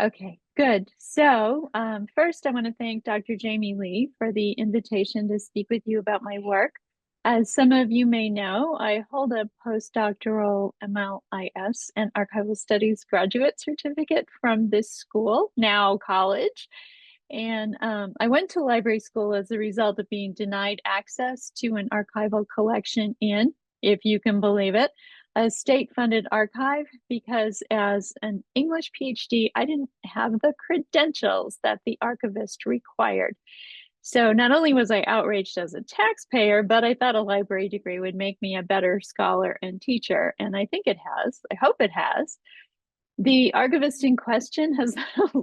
Okay, good. So, first, I want to thank Dr. Jamie Lee for the invitation to speak with you about my work. As some of you may know, I hold a postdoctoral MLIS and archival studies graduate certificate from this school, now college. And I went to library school as a result of being denied access to an archival collection in, if you can believe it, a state-funded archive because as an English PhD, I didn't have the credentials that the archivist required. So not only was I outraged as a taxpayer, but I thought a library degree would make me a better scholar and teacher. And I think it has. I hope it has. The archivist in question has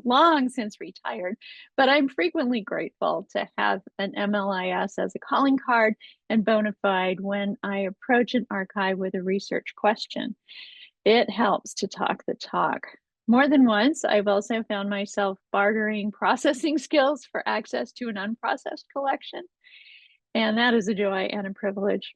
long since retired, but I'm frequently grateful to have an MLIS as a calling card and bona fide when I approach an archive with a research question. It helps to talk the talk. More than once, I've also found myself bartering processing skills for access to an unprocessed collection, and that is a joy and a privilege.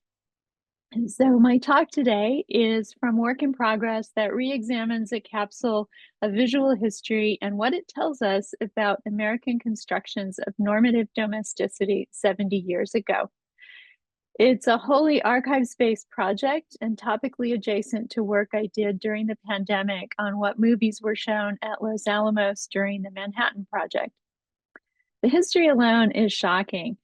And so my talk today is from Work in Progress that re-examines a capsule of visual history and what it tells us about American constructions of normative domesticity 70 years ago. It's a wholly archives-based project and topically adjacent to work I did during the pandemic on what movies were shown at Los Alamos during the Manhattan Project. The history alone is shocking.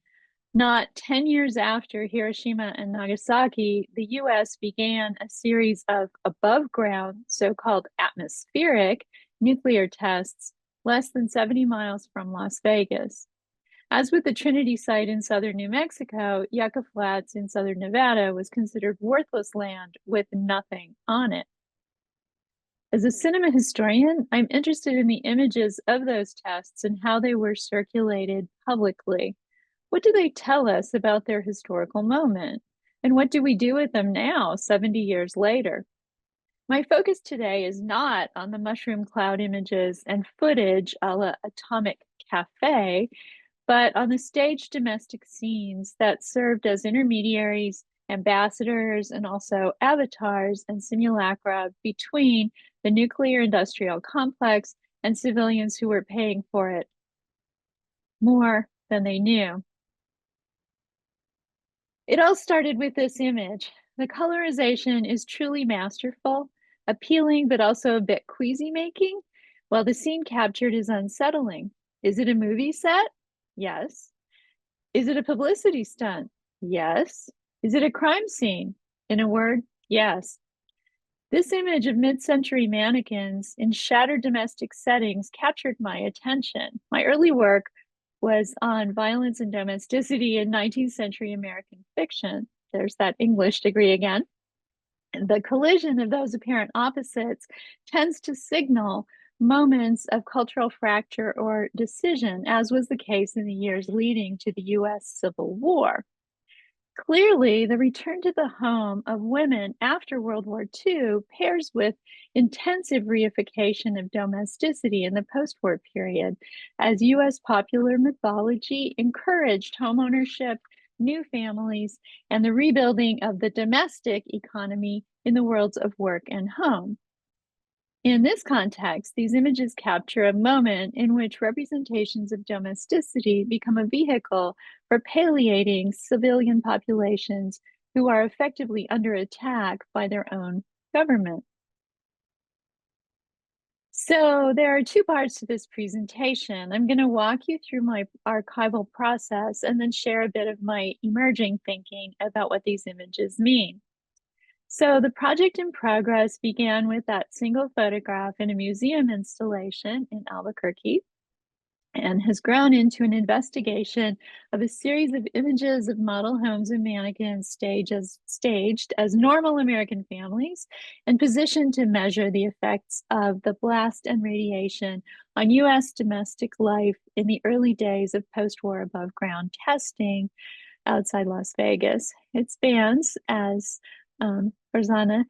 Not 10 years after Hiroshima and Nagasaki, the US began a series of above ground, so called atmospheric, nuclear tests less than 70 miles from Las Vegas. As with the Trinity site in southern New Mexico, Yucca Flats in southern Nevada was considered worthless land with nothing on it. As a cinema historian, I'm interested in the images of those tests and how they were circulated publicly. What do they tell us about their historical moment? And what do we do with them now, 70 years later? My focus today is not on the mushroom cloud images and footage a la Atomic Cafe, but on the staged domestic scenes that served as intermediaries, ambassadors, and also avatars and simulacra between the nuclear industrial complex and civilians who were paying for it more than they knew. It all started with this image. The colorization is truly masterful, appealing, but also a bit queasy making, while the scene captured is unsettling. Is it a movie set? Yes. Is it a publicity stunt? Yes. Is it a crime scene? In a word, yes. This image of mid-century mannequins in shattered domestic settings captured my attention. My early work was on violence and domesticity in 19th century American fiction. There's that English degree again. And the collision of those apparent opposites tends to signal moments of cultural fracture or decision, as was the case in the years leading to the US Civil War. Clearly, the return to the home of women after World War II pairs with intensive reification of domesticity in the post-war period, as US popular mythology encouraged homeownership, new families, and the rebuilding of the domestic economy in the worlds of work and home. In this context, these images capture a moment in which representations of domesticity become a vehicle for palliating civilian populations who are effectively under attack by their own government. So there are two parts to this presentation. I'm going to walk you through my archival process and then share a bit of my emerging thinking about what these images mean. So the project in progress began with that single photograph in a museum installation in Albuquerque and has grown into an investigation of a series of images of model homes and mannequins staged as normal American families and positioned to measure the effects of the blast and radiation on US domestic life in the early days of post-war above ground testing outside Las Vegas. It spans, as Farzana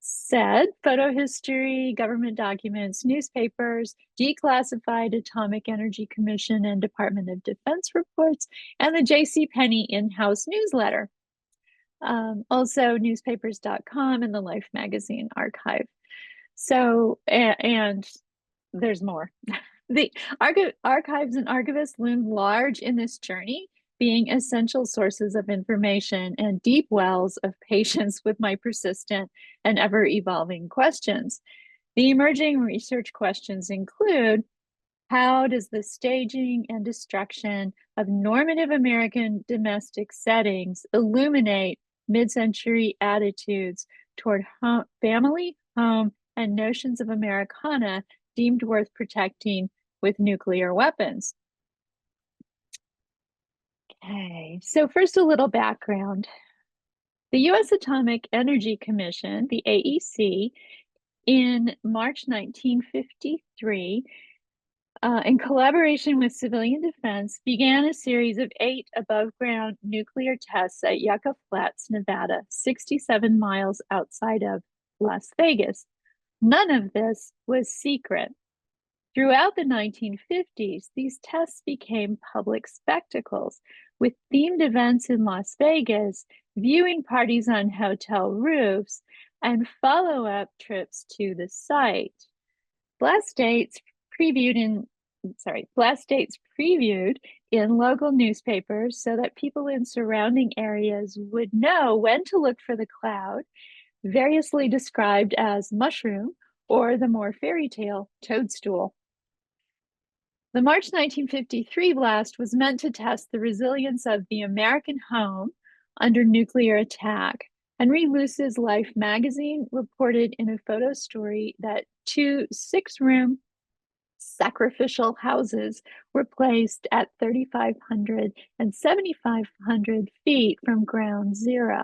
said, photo history, government documents, newspapers, declassified Atomic Energy Commission and Department of Defense reports, and the J.C. Penney in-house newsletter. Also newspapers.com and the Life magazine archive. So, and there's more. The archives and archivists loomed large in this journey, being essential sources of information and deep wells of patience with my persistent and ever evolving questions. The emerging research questions include: how does the staging and destruction of normative American domestic settings illuminate mid-century attitudes toward family, home, and notions of Americana deemed worth protecting with nuclear weapons? Okay, so first a little background. The U.S. Atomic Energy Commission, the AEC, in March 1953, in collaboration with civilian defense, began a series of 8 above-ground nuclear tests at Yucca Flats, Nevada, 67 miles outside of Las Vegas. None of this was secret. Throughout the 1950s, these tests became public spectacles, with themed events in Las Vegas, viewing parties on hotel roofs, and follow-up trips to the site. Blast dates previewed in local newspapers so that people in surrounding areas would know when to look for the cloud, variously described as mushroom or the more fairy tale toadstool. The March 1953 blast was meant to test the resilience of the American home under nuclear attack. Henry Luce's Life magazine reported in a photo story that 2 6-room sacrificial houses were placed at 3,500 and 7,500 feet from ground zero.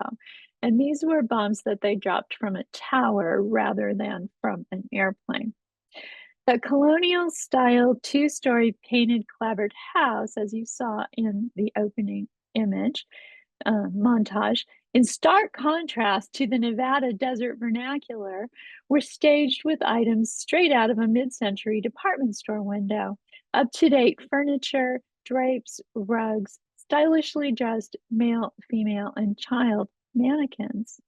And these were bombs that they dropped from a tower rather than from an airplane. The colonial style 2-story painted clapboard house, as you saw in the opening image montage, in stark contrast to the Nevada desert vernacular, were staged with items straight out of a mid-century department store window. Up-to-date furniture, drapes, rugs, stylishly dressed male, female, and child mannequins.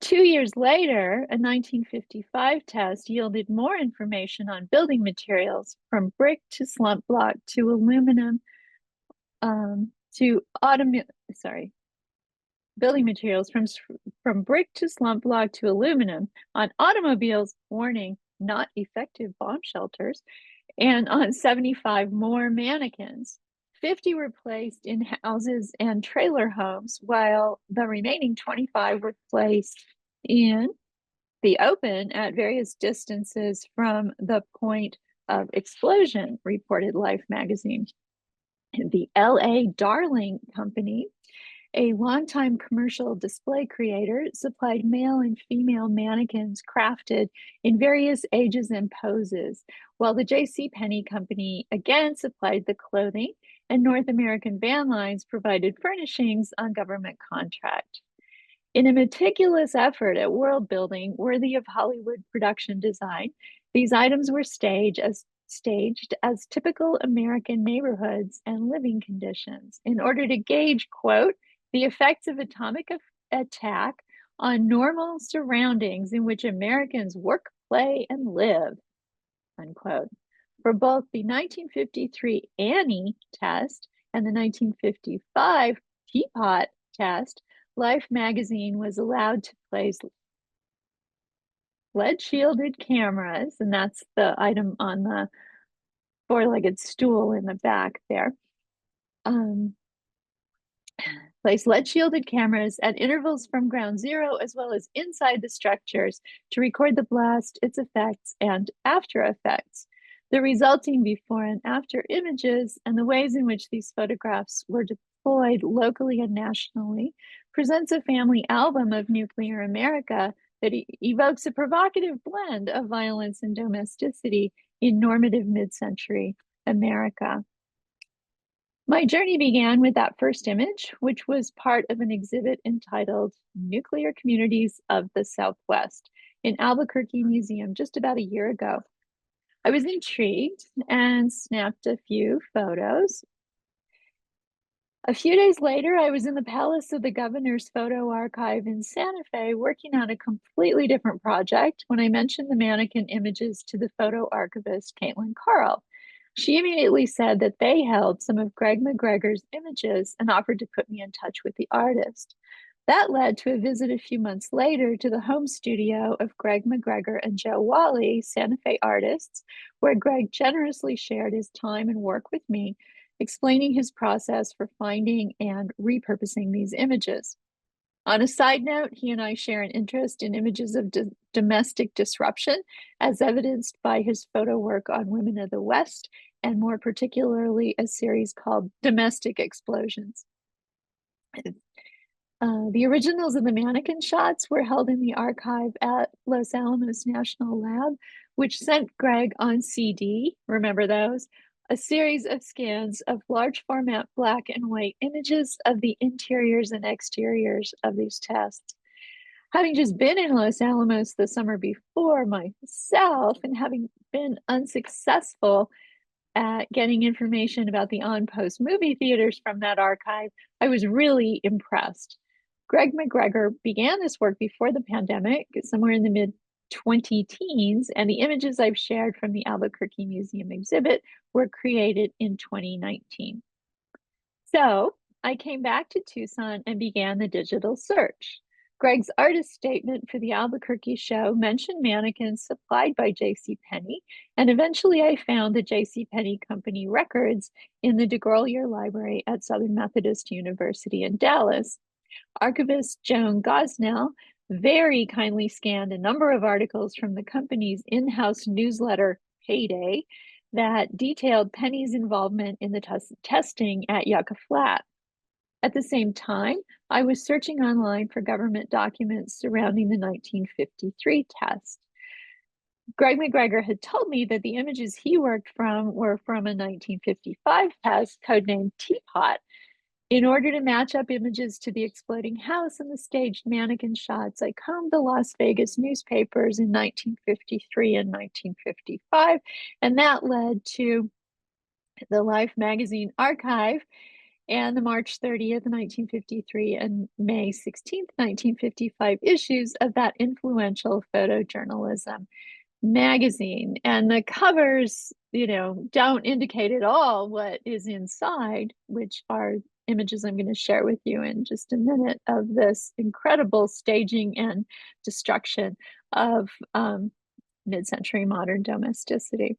2 years later, a 1955 test yielded more information on building materials, from brick to slump block to aluminum building materials from brick to slump block to aluminum on automobiles, warning, not effective bomb shelters, and on 75 more mannequins. 50 were placed in houses and trailer homes, while the remaining 25 were placed in the open at various distances from the point of explosion, reported Life magazine. The LA Darling Company, a longtime commercial display creator, supplied male and female mannequins crafted in various ages and poses, while the Penney Company again supplied the clothing, and North American Van Lines provided furnishings on government contract. In a meticulous effort at world building worthy of Hollywood production design, these items were staged as typical American neighborhoods and living conditions in order to gauge, quote, the effects of atomic attack on normal surroundings in which Americans work, play, and live, unquote. For both the 1953 Annie test and the 1955 Teapot test, Life magazine was allowed to place lead-shielded cameras, and that's the item on the four-legged stool in the back there. Place lead-shielded cameras at intervals from ground zero as well as inside the structures to record the blast, its effects, and after effects. The resulting before and after images and the ways in which these photographs were deployed locally and nationally presents a family album of nuclear America that evokes a provocative blend of violence and domesticity in normative mid-century America. My journey began with that first image, which was part of an exhibit entitled Nuclear Communities of the Southwest in Albuquerque Museum just about a year ago. I was intrigued and snapped a few photos. A few days later, I was in the palace of the governor's photo archive in Santa Fe working on a completely different project when I mentioned the mannequin images to the photo archivist, Caitlin Carl. She immediately said that they held some of Greg McGregor's images and offered to put me in touch with the artist. That led to a visit a few months later to the home studio of Greg McGregor and Joe Wally, Santa Fe artists, where Greg generously shared his time and work with me, explaining his process for finding and repurposing these images. On a side note, he and I share an interest in images of domestic disruption, as evidenced by his photo work on women of the West, and more particularly a series called Domestic Explosions. The originals of the mannequin shots were held in the archive at Los Alamos National Lab, which sent Greg on CD, remember those? A series of scans of large format black and white images of the interiors and exteriors of these tests. Having just been in Los Alamos the summer before myself and having been unsuccessful at getting information about the on-post movie theaters from that archive, I was really impressed. Greg McGregor began this work before the pandemic, somewhere in the mid 20 teens, and the images I've shared from the Albuquerque Museum exhibit were created in 2019. So I came back to Tucson and began the digital search. Greg's artist statement for the Albuquerque show mentioned mannequins supplied by J.C. Penney, and eventually I found the J.C. Penney Company records in the DeGrollier Library at Southern Methodist University in Dallas. Archivist Joan Gosnell very kindly scanned a number of articles from the company's in-house newsletter, Payday, that detailed Penney's involvement in the testing at Yucca Flat. At the same time, I was searching online for government documents surrounding the 1953 test. Greg McGregor had told me that the images he worked from were from a 1955 test codenamed Teapot. In order to match up images to the exploding house and the staged mannequin shots, I combed the Las Vegas newspapers in 1953 and 1955, and that led to the Life magazine archive and the March 30th, 1953 and May 16th, 1955 issues of that influential photojournalism magazine. And the covers, don't indicate at all what is inside, which are images I'm going to share with you in just a minute of this incredible staging and destruction of mid-century modern domesticity.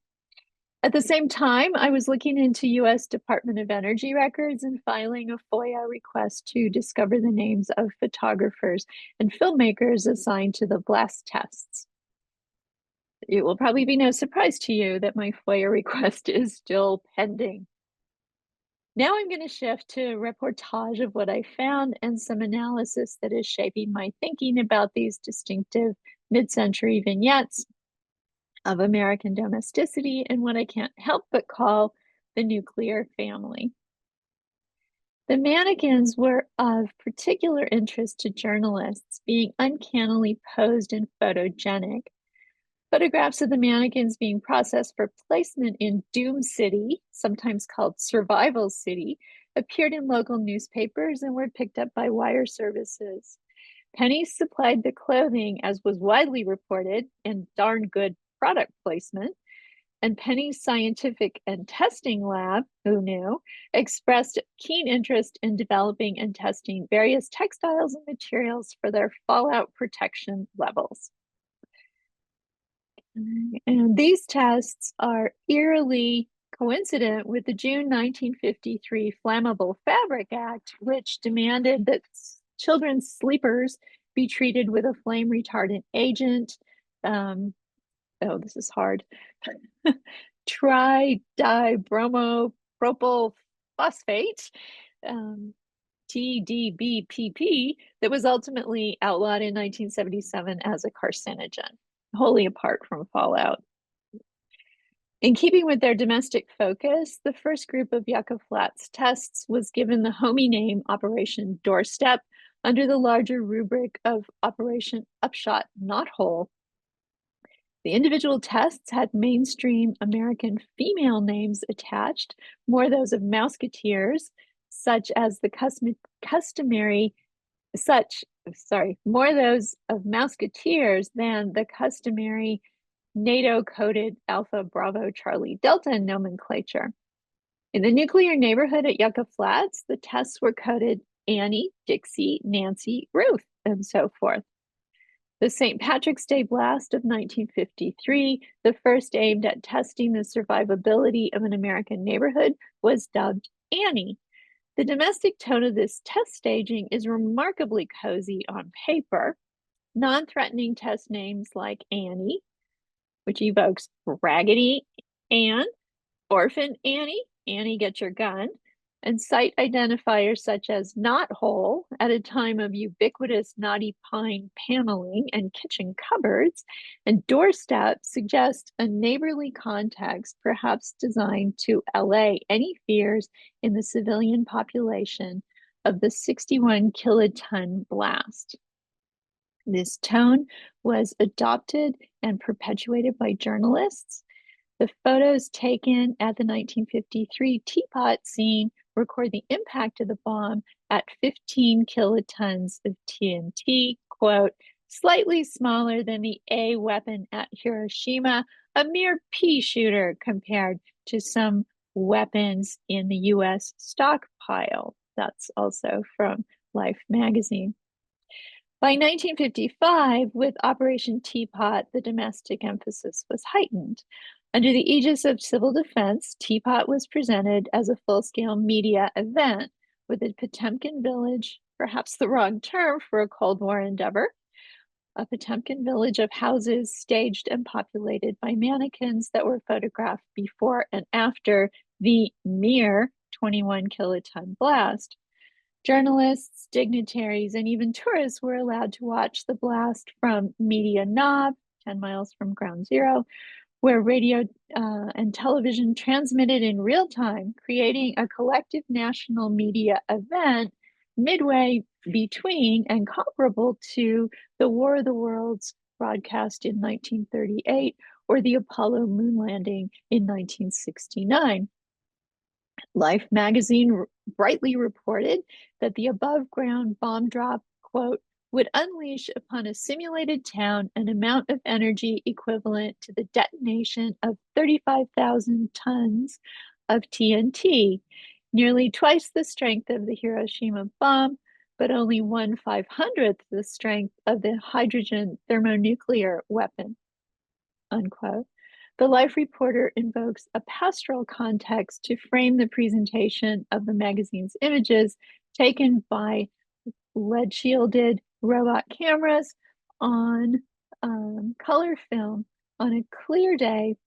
At the same time, I was looking into US Department of Energy records and filing a FOIA request to discover the names of photographers and filmmakers assigned to the blast tests. It will probably be no surprise to you that my FOIA request is still pending. Now I'm going to shift to a reportage of what I found and some analysis that is shaping my thinking about these distinctive mid-century vignettes of American domesticity and what I can't help but call the nuclear family. The mannequins were of particular interest to journalists, being uncannily posed and photogenic. Photographs of the mannequins being processed for placement in Doom City, sometimes called Survival City, appeared in local newspapers and were picked up by wire services. Penney supplied the clothing, as was widely reported, and darn good product placement. And Penney's scientific and testing lab, who knew, expressed keen interest in developing and testing various textiles and materials for their fallout protection levels. And these tests are eerily coincident with the June 1953 Flammable Fabric Act, which demanded that children's sleepers be treated with a flame retardant agent. This is hard. Tridibromo-propyl phosphate, TDBPP, that was ultimately outlawed in 1977 as a carcinogen, wholly apart from fallout. In keeping with their domestic focus, the first group of Yucca Flats tests was given the homey name Operation Doorstep under the larger rubric of Operation Upshot Knothole. The individual tests had mainstream American female names attached, more those of Mouseketeers, such as the more those of Mouseketeers than the customary NATO-coded Alpha Bravo Charlie Delta nomenclature. In the nuclear neighborhood at Yucca Flats, the tests were coded Annie, Dixie, Nancy, Ruth, and so forth. The St. Patrick's Day blast of 1953, the first aimed at testing the survivability of an American neighborhood, was dubbed Annie. The domestic tone of this test staging is remarkably cozy on paper. Non-threatening test names like Annie, which evokes Raggedy Ann, Orphan Annie, Annie Get Your Gun, and site identifiers such as knothole at a time of ubiquitous knotty pine paneling and kitchen cupboards, and doorstep suggest a neighborly context perhaps designed to allay any fears in the civilian population of the 61 kiloton blast. This tone was adopted and perpetuated by journalists. The photos taken at the 1953 teapot scene record the impact of the bomb at 15 kilotons of TNT, quote, slightly smaller than the A weapon at Hiroshima, a mere pea shooter compared to some weapons in the US stockpile. That's also from Life magazine. By 1955, with Operation Teapot, the domestic emphasis was heightened. Under the aegis of civil defense, Teapot was presented as a full-scale media event with a Potemkin village, perhaps the wrong term for a Cold War endeavor, a Potemkin village of houses staged and populated by mannequins that were photographed before and after the mere 21 kiloton blast. Journalists, dignitaries, and even tourists were allowed to watch the blast from Media Knob, 10 miles from Ground Zero, where radio and television transmitted in real time, creating a collective national media event midway between and comparable to the War of the Worlds broadcast in 1938 or the Apollo moon landing in 1969. Life magazine brightly reported that the above ground bomb drop, quote, would unleash upon a simulated town an amount of energy equivalent to the detonation of 35,000 tons of TNT, nearly twice the strength of the Hiroshima bomb, but only 1/500th the strength of the hydrogen thermonuclear weapon, unquote. The Life reporter invokes a pastoral context to frame the presentation of the magazine's images taken by lead-shielded robot cameras on color film on a clear day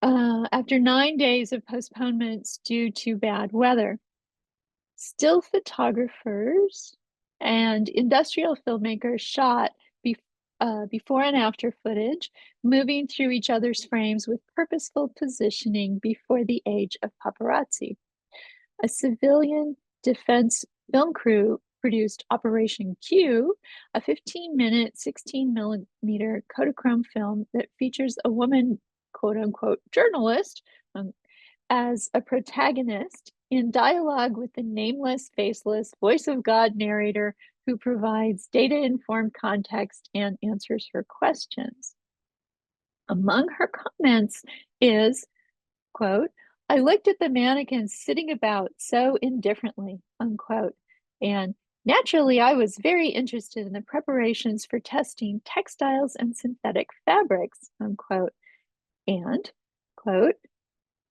after 9 days of postponements due to bad weather. Still photographers and industrial filmmakers shot before and after footage, moving through each other's frames with purposeful positioning before the age of paparazzi. A civilian defense film crew produced Operation Q, a 15-minute, 16mm Kodachrome film that features a woman, quote-unquote, journalist as a protagonist in dialogue with the nameless, faceless, voice of God narrator who provides data-informed context and answers her questions. Among her comments is, quote, I looked at the mannequins sitting about so indifferently, unquote, and naturally I was very interested in the preparations for testing textiles and synthetic fabrics, unquote, and, quote,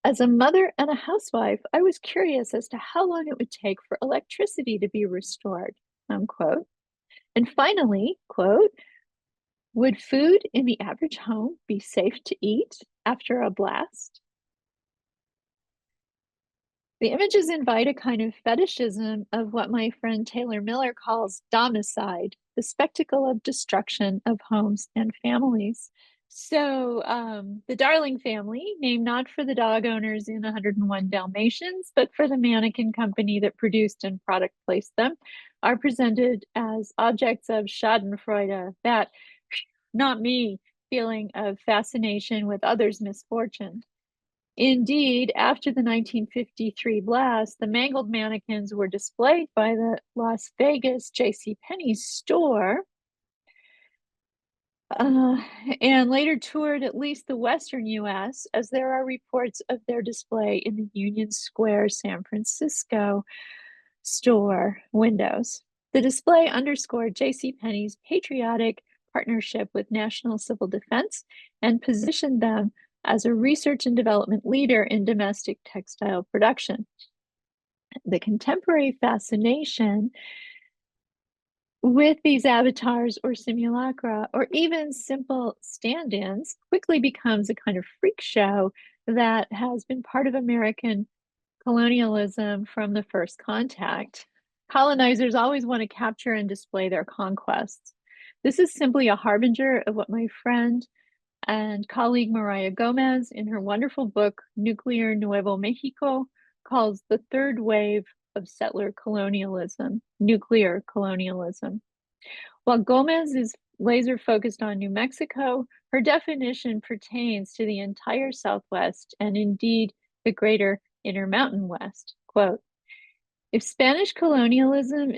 as a mother and a housewife, I was curious as to how long it would take for electricity to be restored, unquote. And finally, quote, would food in the average home be safe to eat after a blast? The images invite a kind of fetishism of what my friend Taylor Miller calls domicide, the spectacle of destruction of homes and families. So the Darling family, named not for the dog owners in 101 Dalmatians, but for the mannequin company that produced and product placed them, are presented as objects of schadenfreude, that, not me, feeling of fascination with others' misfortune. Indeed, after the 1953 blast, the mangled mannequins were displayed by the Las Vegas J.C. Penney store uh, and later toured at least the Western US, as there are reports of their display in the Union Square, San Francisco store windows. The display underscored J.C. Penney's patriotic partnership with National Civil Defense and positioned them as a research and development leader in domestic textile production. The contemporary fascination with these avatars or simulacra, or even simple stand-ins, quickly becomes a kind of freak show that has been part of American colonialism from the first contact. Colonizers always want to capture and display their conquests. This is simply a harbinger of what my friend and colleague Mariah Gomez, in her wonderful book, Nuclear Nuevo Mexico, calls the third wave of settler colonialism, nuclear colonialism. While Gomez is laser focused on New Mexico, her definition pertains to the entire Southwest and indeed the greater Intermountain West. Quote, if Spanish colonialism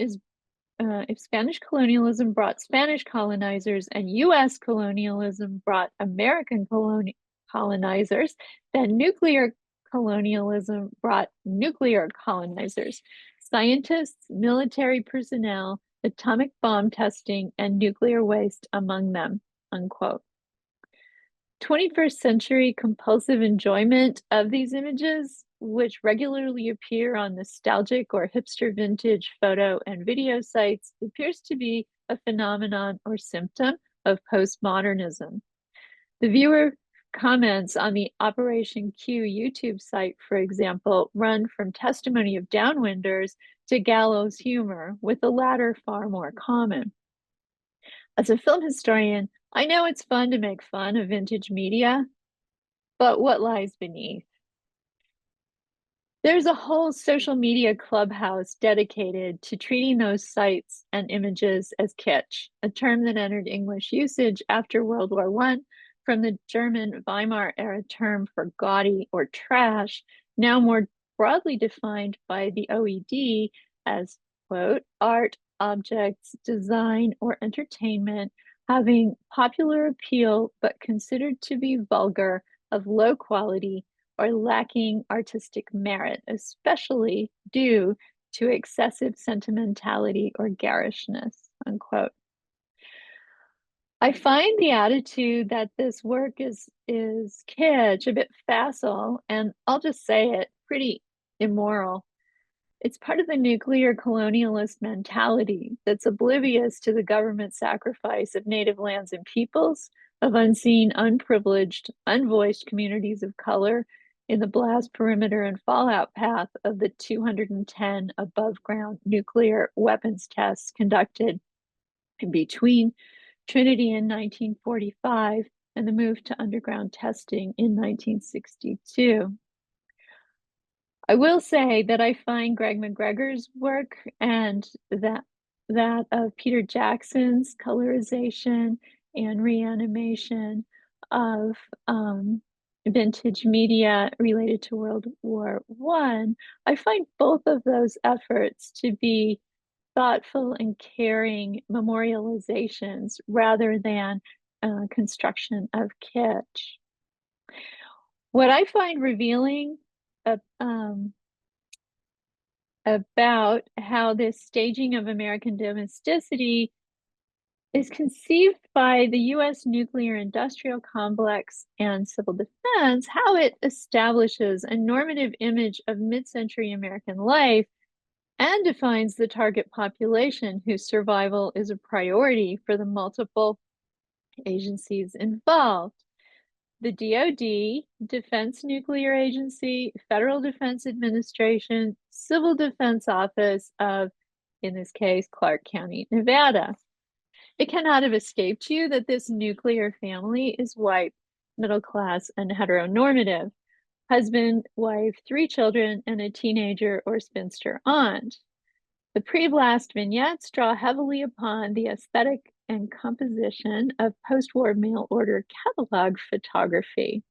brought Spanish colonizers and US colonialism brought American colonizers, then nuclear colonialism brought nuclear colonizers, scientists, military personnel, atomic bomb testing, and nuclear waste among them, unquote. 21st century compulsive enjoyment of these images, which regularly appear on nostalgic or hipster vintage photo and video sites, appears to be a phenomenon or symptom of postmodernism. The viewer comments on the Operation Q YouTube site, for example, run from testimony of downwinders to gallows humor, with the latter far more common. As a film historian, I know it's fun to make fun of vintage media, but what lies beneath? There's a whole social media clubhouse dedicated to treating those sites and images as kitsch, a term that entered English usage after World War I from the German Weimar era term for gaudy or trash, now more broadly defined by the OED as, quote, art, objects, design, or entertainment having popular appeal but considered to be vulgar, of low quality, or lacking artistic merit, especially due to excessive sentimentality or garishness, unquote. I find the attitude that this work is kitsch a bit facile, and I'll just say it, pretty immoral. It's part of the nuclear colonialist mentality that's oblivious to the government sacrifice of native lands and peoples, of unseen, unprivileged, unvoiced communities of color in the blast perimeter and fallout path of the 210 above ground nuclear weapons tests conducted between Trinity in 1945 and the move to underground testing in 1962. I will say that I find Greg McGregor's work and that of Peter Jackson's colorization and reanimation of vintage media related to World War I find both of those efforts to be thoughtful and caring memorializations rather than construction of kitsch. What I find revealing about how this staging of American domesticity is conceived by the US nuclear industrial complex and civil defense, how it establishes a normative image of mid-century American life and defines the target population whose survival is a priority for the multiple agencies involved. The DoD, Defense Nuclear Agency, Federal Defense Administration, Civil Defense Office of, in this case, Clark County, Nevada. It cannot have escaped you that this nuclear family is white, middle class, and heteronormative. Husband, wife, 3 children, and a teenager or spinster aunt. The pre-blast vignettes draw heavily upon the aesthetic and composition of post-war mail order catalog photography.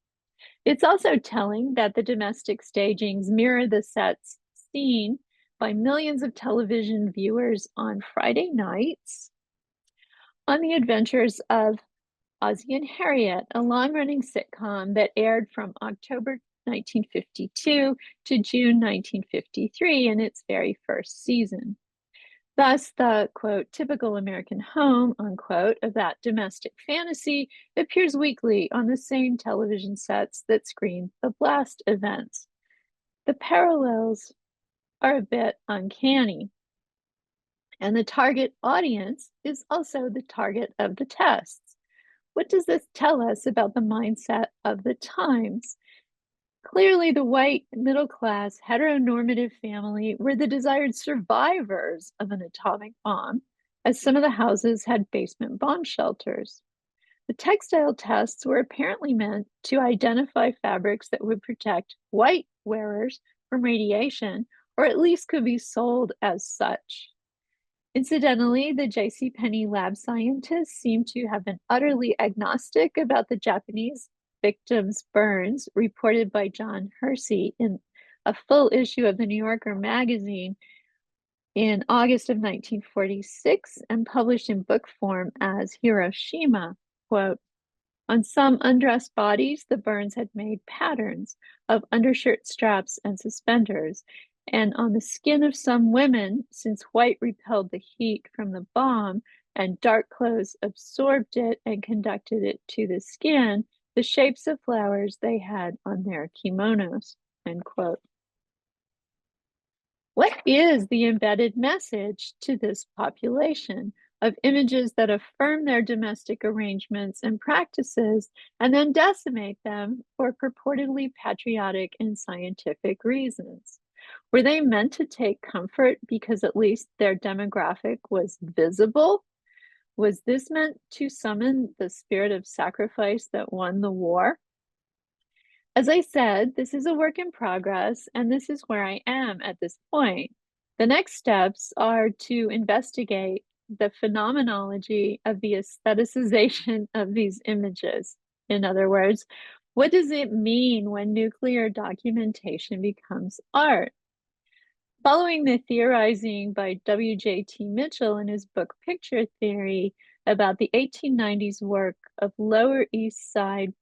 It's also telling that the domestic stagings mirror the sets seen by millions of television viewers on Friday nights on the adventures of Ozzie and Harriet, a long-running sitcom that aired from October 1952 to June 1953 in its very first season. Thus, the, quote, typical American home, unquote, of that domestic fantasy appears weekly on the same television sets that screen the blast events. The parallels are a bit uncanny. And the target audience is also the target of the tests. What does this tell us about the mindset of the times? Clearly, the white, middle-class, heteronormative family were the desired survivors of an atomic bomb, as some of the houses had basement bomb shelters. The textile tests were apparently meant to identify fabrics that would protect white wearers from radiation, or at least could be sold as such. Incidentally, the J.C. Penney lab scientists seem to have been utterly agnostic about the Japanese victims' burns reported by John Hersey in a full issue of the New Yorker magazine in August of 1946 and published in book form as Hiroshima. Quote, on some undressed bodies, the burns had made patterns of undershirt straps and suspenders, and on the skin of some women, since white repelled the heat from the bomb and dark clothes absorbed it and conducted it to the skin, the shapes of flowers they had on their kimonos, end quote. What is the embedded message to this population of images that affirm their domestic arrangements and practices and then decimate them for purportedly patriotic and scientific reasons? Were they meant to take comfort because at least their demographic was visible? Was this meant to summon the spirit of sacrifice that won the war? As I said, this is a work in progress, and this is where I am at this point. The next steps are to investigate the phenomenology of the aestheticization of these images. In other words, what does it mean when nuclear documentation becomes art? Following the theorizing by W.J.T. Mitchell in his book Picture Theory about the 1890s work of Lower East Side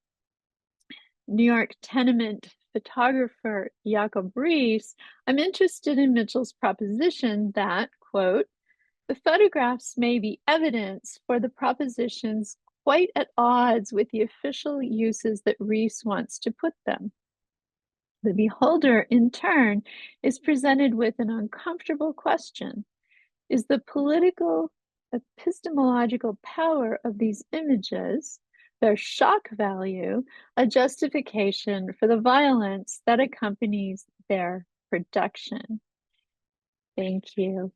New York tenement photographer Yucca, I'm interested in Mitchell's proposition that, quote, the photographs may be evidence for the propositions quite at odds with the official uses that Rees wants to put them. The beholder, in turn, is presented with an uncomfortable question. Is the political epistemological power of these images, their shock value, a justification for the violence that accompanies their production? Thank you.